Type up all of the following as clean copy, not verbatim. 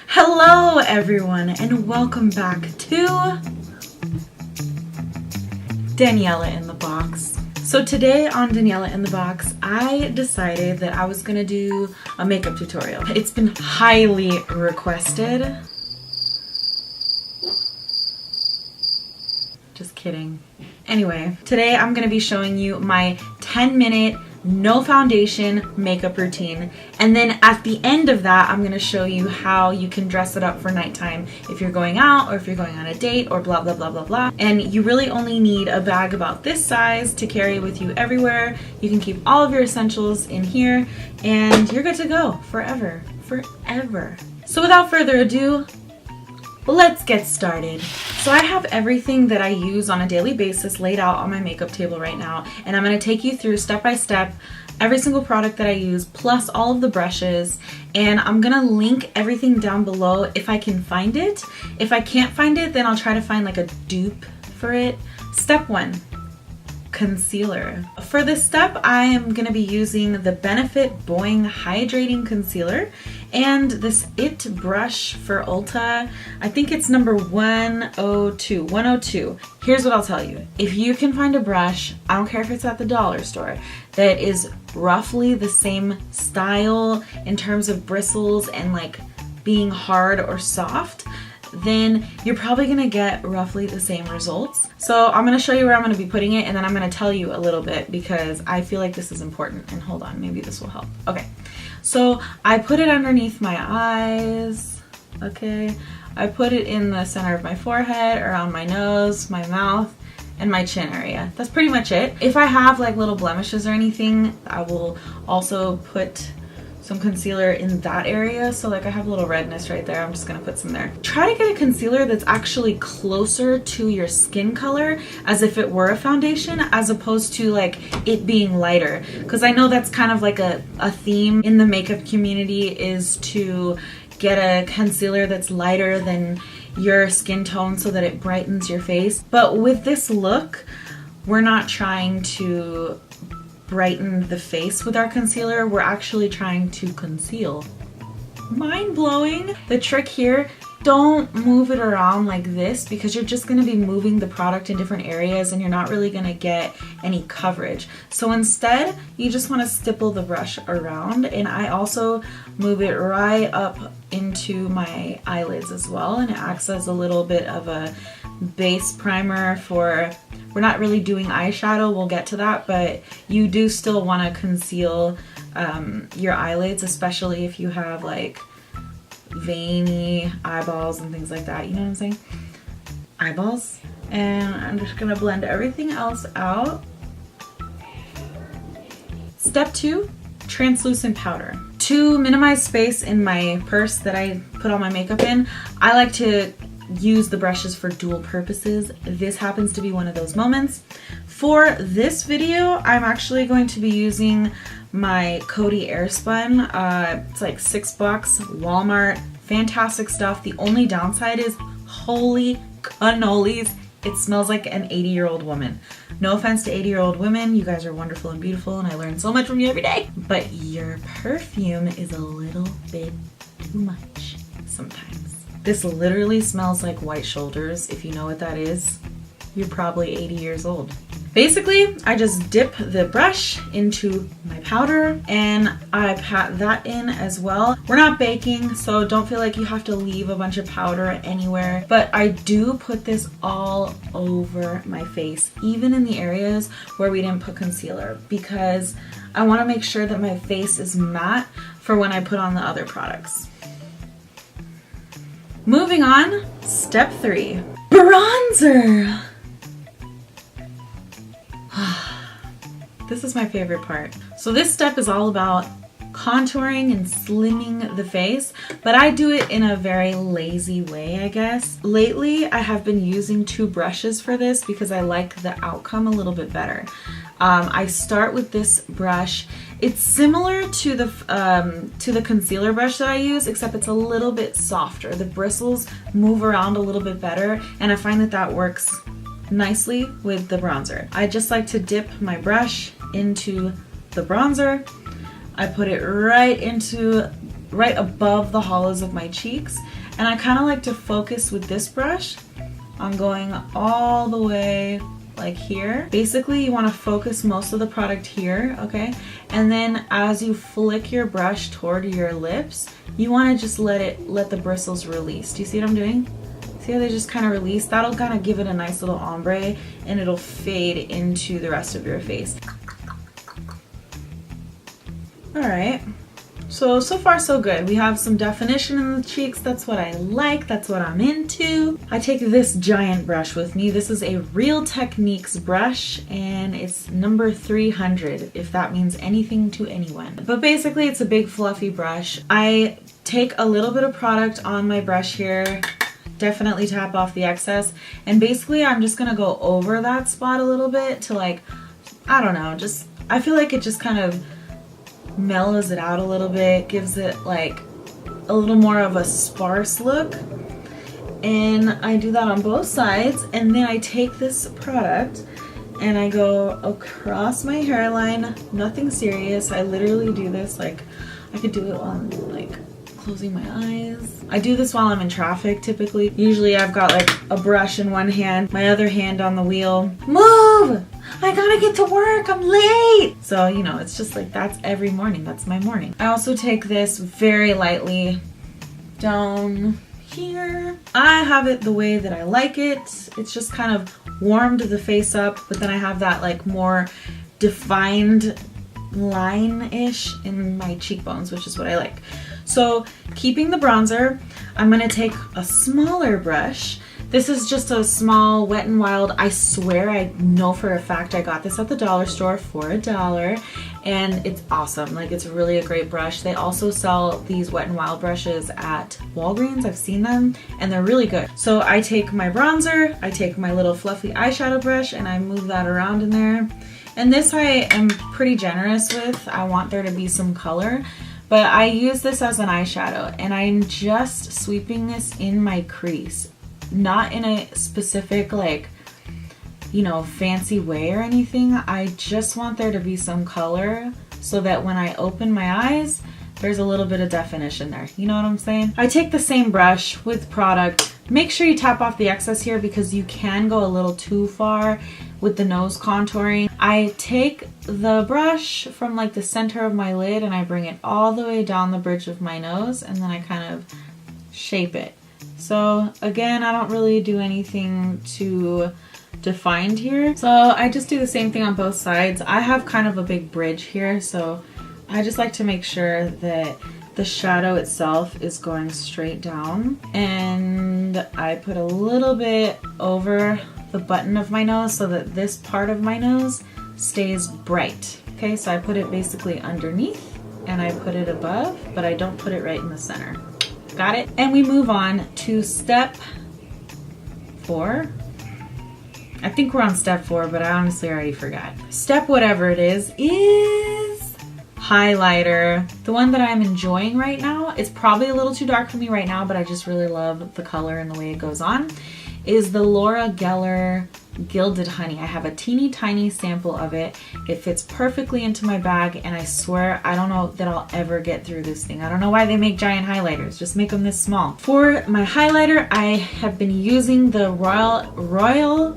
Hello everyone and welcome back to Daniella in the Box. So today on Daniella in the Box, I decided that I was gonna do a makeup tutorial. It's been highly requested. Just kidding. Anyway, today I'm gonna be showing you my 10-minute no foundation makeup routine, and then at the end of that I'm going to show you how you can dress it up for nighttime if you're going out or if you're going on a date or blah blah blah blah blah. And you really only need a bag about this size to carry with you everywhere. You can keep all of your essentials in here and you're good to go forever. So without further ado, let's get started. So I have everything that I use on a daily basis laid out on my makeup table right now, and I'm going to take you through step by step every single product that I use plus all of the brushes, and I'm going to link everything down below if I can find it. If I can't find it, then I'll try to find like a dupe for it. Step 1. Concealer. For this step, I am going to be using the Benefit Boiing Hydrating Concealer and this IT brush for Ulta. I think it's number 102. Here's what I'll tell you. If you can find a brush, I don't care if it's at the dollar store, that is roughly the same style in terms of bristles and like being hard or soft, then you're probably gonna get roughly the same results. So I'm gonna show you where I'm gonna be putting it, and then I'm gonna tell you a little bit because I feel like this is important. And hold on, maybe this will help. Okay, so I put it underneath my eyes, okay? I put it in the center of my forehead, around my nose, my mouth, and my chin area. That's pretty much it. If I have like little blemishes or anything, I will also put some concealer in that area. So like I have a little redness right there, I'm just gonna put some there. Try to get a concealer that's actually closer to your skin color as if it were a foundation, as opposed to like it being lighter, because I know that's kind of like a theme in the makeup community, is to get a concealer that's lighter than your skin tone so that it brightens your face. But with this look, we're not trying to brighten the face with our concealer, we're actually trying to conceal. Mind blowing. The trick here, don't move it around like this because you're just going to be moving the product in different areas and you're not really going to get any coverage. So instead, you just want to stipple the brush around, and I also move it right up into my eyelids as well, and it acts as a little bit of a base primer for, we're not really doing eyeshadow, we'll get to that, but you do still want to conceal your eyelids, especially if you have like veiny eyeballs and things like that, you know what I'm saying? Eyeballs. And I'm just gonna blend everything else out. Step 2, translucent powder. To minimize space in my purse that I put all my makeup in, I like to use the brushes for dual purposes. This happens to be one of those moments. For this video, I'm actually going to be using my Coty Airspun. It's like $6, Walmart, fantastic stuff. The only downside is, holy cannolis, it smells like an 80-year-old woman. No offense to 80-year-old women, you guys are wonderful and beautiful and I learn so much from you every day. But your perfume is a little bit too much sometimes. This literally smells like white shoulders. If you know what that is, you're probably 80 years old. Basically, I just dip the brush into my powder and I pat that in as well. We're not baking, so don't feel like you have to leave a bunch of powder anywhere, but I do put this all over my face, even in the areas where we didn't put concealer, because I want to make sure that my face is matte for when I put on the other products. Moving on, step 3, bronzer. This is my favorite part. So this step is all about contouring and slimming the face, but I do it in a very lazy way, I guess. Lately, I have been using 2 brushes for this because I like the outcome a little bit better. I start with this brush. It's similar to the concealer brush that I use, except it's a little bit softer. The bristles move around a little bit better, and I find that that works nicely with the bronzer. I just like to dip my brush into the bronzer. I put it right into right above the hollows of my cheeks. And I kind of like to focus with this brush on going all the way like here. Basically, you want to focus most of the product here, okay? And then as you flick your brush toward your lips, you want to just let the bristles release. Do you see what I'm doing? See how they just kind of release? That'll kind of give it a nice little ombre and it'll fade into the rest of your face. All right. So far so good. We have some definition in the cheeks. That's what I like. That's what I'm into. I take this giant brush with me. This is a Real Techniques brush and it's number 300, if that means anything to anyone. But basically it's a big fluffy brush. I take a little bit of product on my brush here, definitely tap off the excess, and basically I'm just gonna go over that spot a little bit to like, I don't know, just, I feel like it just kind of mellows it out a little bit, gives it like a little more of a sparse look. And I do that on both sides, and then I take this product and I go across my hairline. Nothing serious. I literally do this like I could do it while I'm like closing my eyes. I do this while I'm in traffic typically. Usually I've got like a brush in one hand, my other hand on the wheel. Move! I gotta get to work, I'm late! So, you know, it's just like, that's every morning, that's my morning. I also take this very lightly down here. I have it the way that I like it. It's just kind of warmed the face up, but then I have that like more defined line-ish in my cheekbones, which is what I like. So, keeping the bronzer, I'm gonna take a smaller brush. This is just a small Wet n Wild. I swear, I know for a fact I got this at the dollar store for $1 and it's awesome. Like, it's really a great brush. They also sell these Wet n Wild brushes at Walgreens. I've seen them and they're really good. So I take my bronzer, I take my little fluffy eyeshadow brush and I move that around in there. And this I am pretty generous with. I want there to be some color. But I use this as an eyeshadow and I'm just sweeping this in my crease. Not in a specific like, you know, fancy way or anything. I just want there to be some color so that when I open my eyes, there's a little bit of definition there. You know what I'm saying? I take the same brush with product. Make sure you tap off the excess here because you can go a little too far with the nose contouring. I take the brush from like the center of my lid and I bring it all the way down the bridge of my nose and then I kind of shape it. So again, I don't really do anything too defined here. So I just do the same thing on both sides. I have kind of a big bridge here, so I just like to make sure that the shadow itself is going straight down. And I put a little bit over the button of my nose so that this part of my nose stays bright. Okay, so I put it basically underneath and I put it above, but I don't put it right in the center. Got it? And we move on to step 4. I think we're on step 4, but I honestly already forgot. Step whatever it is highlighter. The one that I'm enjoying right now, it's probably a little too dark for me right now, but I just really love the color and the way it goes on, is the Laura Geller Gilded Honey. I have a teeny tiny sample of it. It fits perfectly into my bag and I swear I don't know that I'll ever get through this thing. I don't know why they make giant highlighters. Just make them this small. For my highlighter, I have been using the Royal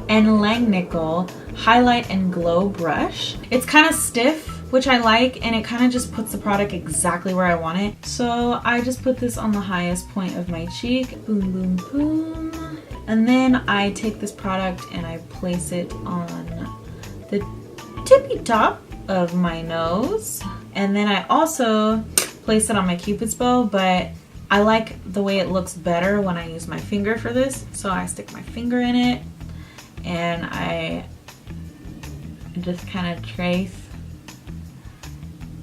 and Langnickel Highlight and Glow brush. It's kind of stiff, which I like, and it kind of just puts the product exactly where I want it. So I just put this on the highest point of my cheek. Boom, boom, boom. And then I take this product and I place it on the tippy top of my nose. And then I also place it on my Cupid's bow, but I like the way it looks better when I use my finger for this. So I stick my finger in it and I just kind of trace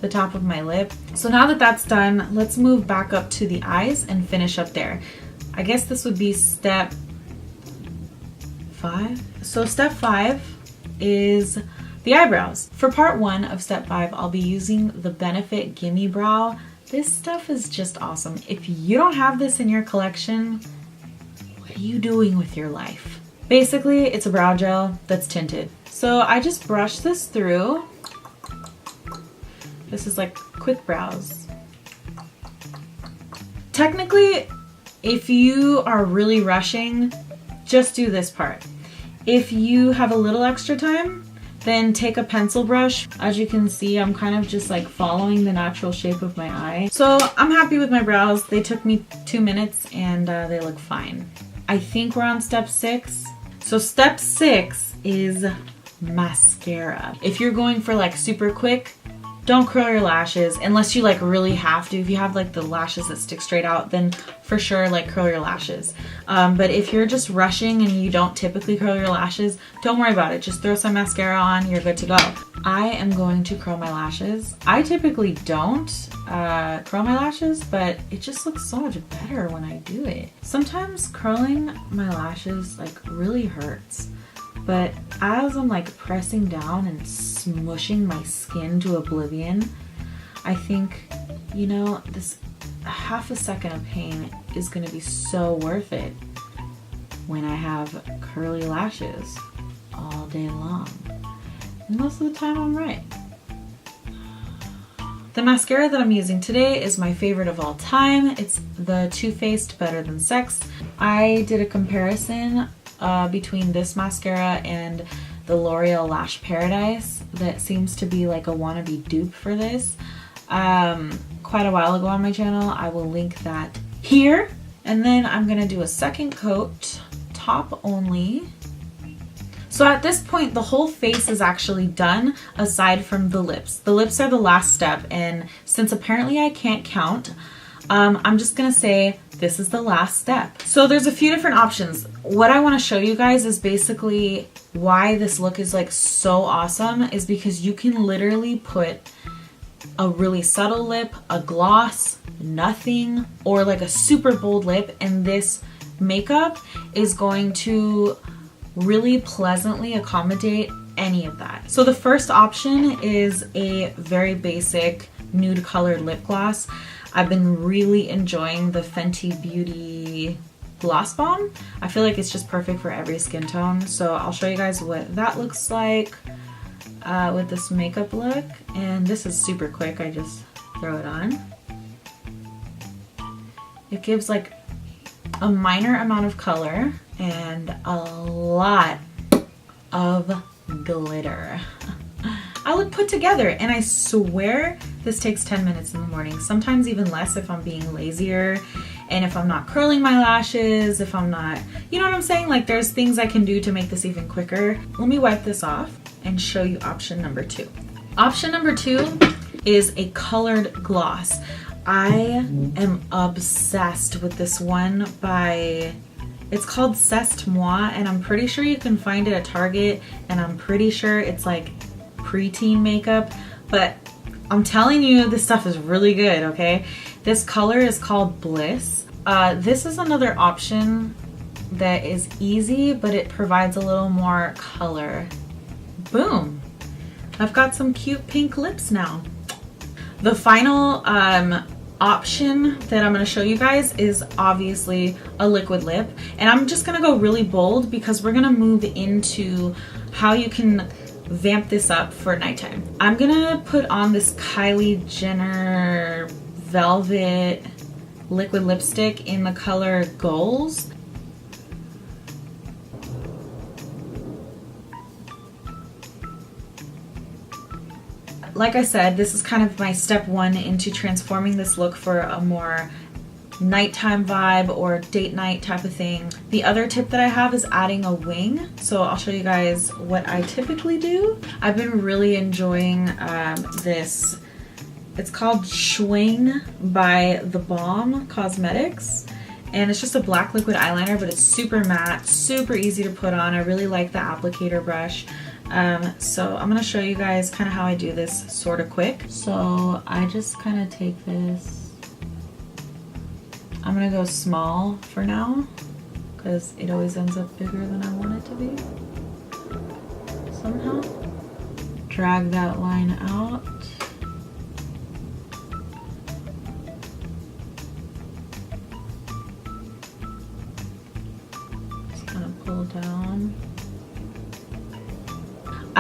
the top of my lip. So now that that's done, let's move back up to the eyes and finish up there. I guess this would be step 5. So step 5 is the eyebrows. For part 1 of step 5, I'll be using the Benefit Gimme Brow. This stuff is just awesome. If you don't have this in your collection, what are you doing with your life? Basically, it's a brow gel that's tinted. So I just brush this through This is like quick brows. Technically, if you are really rushing, just do this part. If you have a little extra time, then take a pencil brush. As you can see, I'm kind of just like following the natural shape of my eye. So I'm happy with my brows. They took me 2 minutes and they look fine. I think we're on step 6. So step 6 is mascara. If you're going for like super quick, don't curl your lashes unless you like really have to. If you have like the lashes that stick straight out, then for sure like curl your lashes. But if you're just rushing and you don't typically curl your lashes, don't worry about it. Just throw some mascara on, you're good to go. I am going to curl my lashes. I typically don't curl my lashes, but it just looks so much better when I do it. Sometimes curling my lashes like really hurts. But as I'm like pressing down and smushing my skin to oblivion, I think, you know, this half a second of pain is gonna be so worth it when I have curly lashes all day long. And most of the time I'm right. The mascara that I'm using today is my favorite of all time. It's the Too Faced Better Than Sex. I did a comparison between this mascara and the L'Oreal Lash Paradise that seems to be like a wannabe dupe for this quite a while ago on my channel. I will link that here. And then I'm gonna do a second coat, top only. So at this point, the whole face is actually done aside from the lips. The lips are the last step, and since apparently I can't count, I'm just gonna say this is the last step. So there's a few different options. What I wanna show you guys is basically why this look is like so awesome is because you can literally put a really subtle lip, a gloss, nothing, or like a super bold lip, and this makeup is going to really pleasantly accommodate any of that. So the first option is a very basic nude colored lip gloss. I've been really enjoying the Fenty Beauty Gloss Balm. I feel like it's just perfect for every skin tone. So I'll show you guys what that looks like with this makeup look. And this is super quick, I just throw it on. It gives like a minor amount of color and a lot of glitter. I look put together, and I swear this takes 10 minutes in the morning, sometimes even less if I'm being lazier and if I'm not curling my lashes, if I'm not, you know what I'm saying? Like there's things I can do to make this even quicker. Let me wipe this off and show you option number 2. Option number 2 is a colored gloss. I am obsessed with this one by, it's called Cest Moi, and I'm pretty sure you can find it at Target, and I'm pretty sure it's like preteen makeup, but I'm telling you, this stuff is really good, okay? This color is called Bliss. This is another option that is easy, but it provides a little more color. Boom! I've got some cute pink lips now. The final option that I'm going to show you guys is obviously a liquid lip, and I'm just going to go really bold because we're going to move into how you can vamp this up for nighttime. I'm gonna put on this Kylie Jenner Velvet liquid lipstick in the color Goals. Like I said, this is kind of my step 1 into transforming this look for a more nighttime vibe or date night type of thing. The other tip that I have is adding a wing. So I'll show you guys what I typically do. I've been really enjoying this. It's called Schwing by the Balm Cosmetics. And it's just a black liquid eyeliner, but it's super matte, super easy to put on. I really like the applicator brush. So I'm gonna show you guys kind of how I do this sort of quick. So I just kind of take this, I'm gonna go small for now because it always ends up bigger than I want it to be. Somehow drag that line out. Just kind of pull down.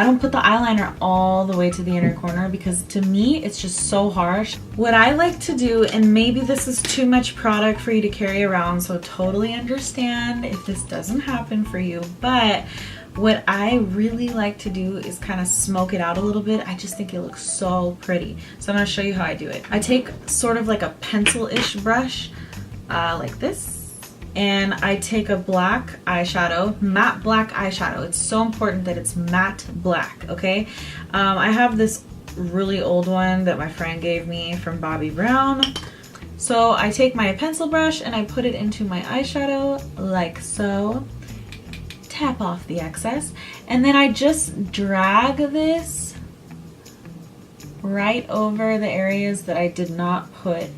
I don't put the eyeliner all the way to the inner corner because to me, it's just so harsh. What I like to do, and maybe this is too much product for you to carry around, so totally understand if this doesn't happen for you, but what I really like to do is kind of smoke it out a little bit. I just think it looks so pretty. So I'm gonna show you how I do it. I take sort of like a pencil-ish brush, like this, and I take a black eyeshadow, matte black eyeshadow. It's so important that it's matte black, okay? I have this really old one that my friend gave me from Bobbi Brown. So I take my pencil brush and I put it into my eyeshadow like so. Tap off the excess, and then I just drag this right over the areas that I did not put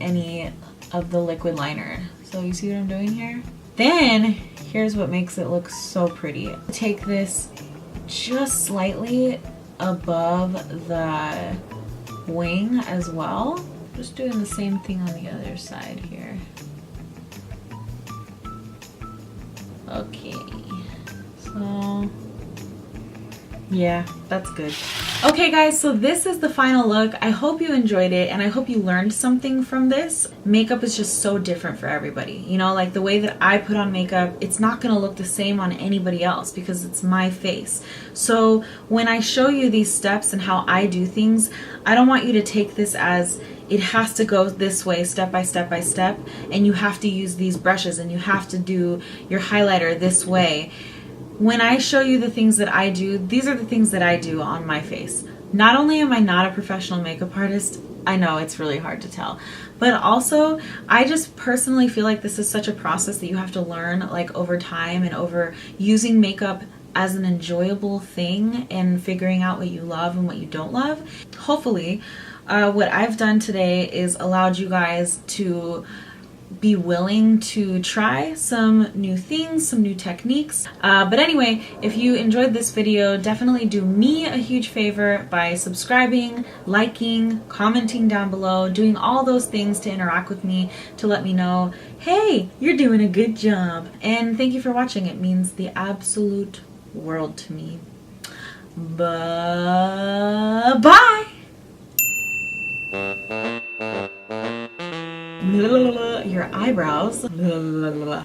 any of the liquid liner. So you see what I'm doing here? Then here's what makes it look so pretty. Take this just slightly above the wing as well. Just doing the same thing on the other side here. Okay, so yeah, that's good. Okay guys, so this is the final look. I hope you enjoyed it and I hope you learned something from this. Makeup is just so different for everybody. You know, like the way that I put on makeup, it's not gonna look the same on anybody else because it's my face. So when I show you these steps and how I do things, I don't want you to take this as it has to go this way step by step by step, and you have to use these brushes and you have to do your highlighter this way. When I show you the things that I do, these are the things that I do on my face. Not only am I not a professional makeup artist, I know it's really hard to tell, but also I just personally feel like this is such a process that you have to learn like over time and over using makeup as an enjoyable thing and figuring out what you love and what you don't love. Hopefully, what I've done today is allowed you guys to be willing to try some new things, some new techniques. But anyway, if you enjoyed this video, definitely do me a huge favor by subscribing, liking, commenting down below, doing all those things to interact with me to let me know, hey, you're doing a good job. And thank you for watching. It means the absolute world to me. Bye! Your eyebrows,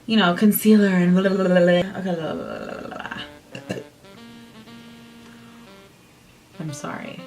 you know, concealer and I'm sorry.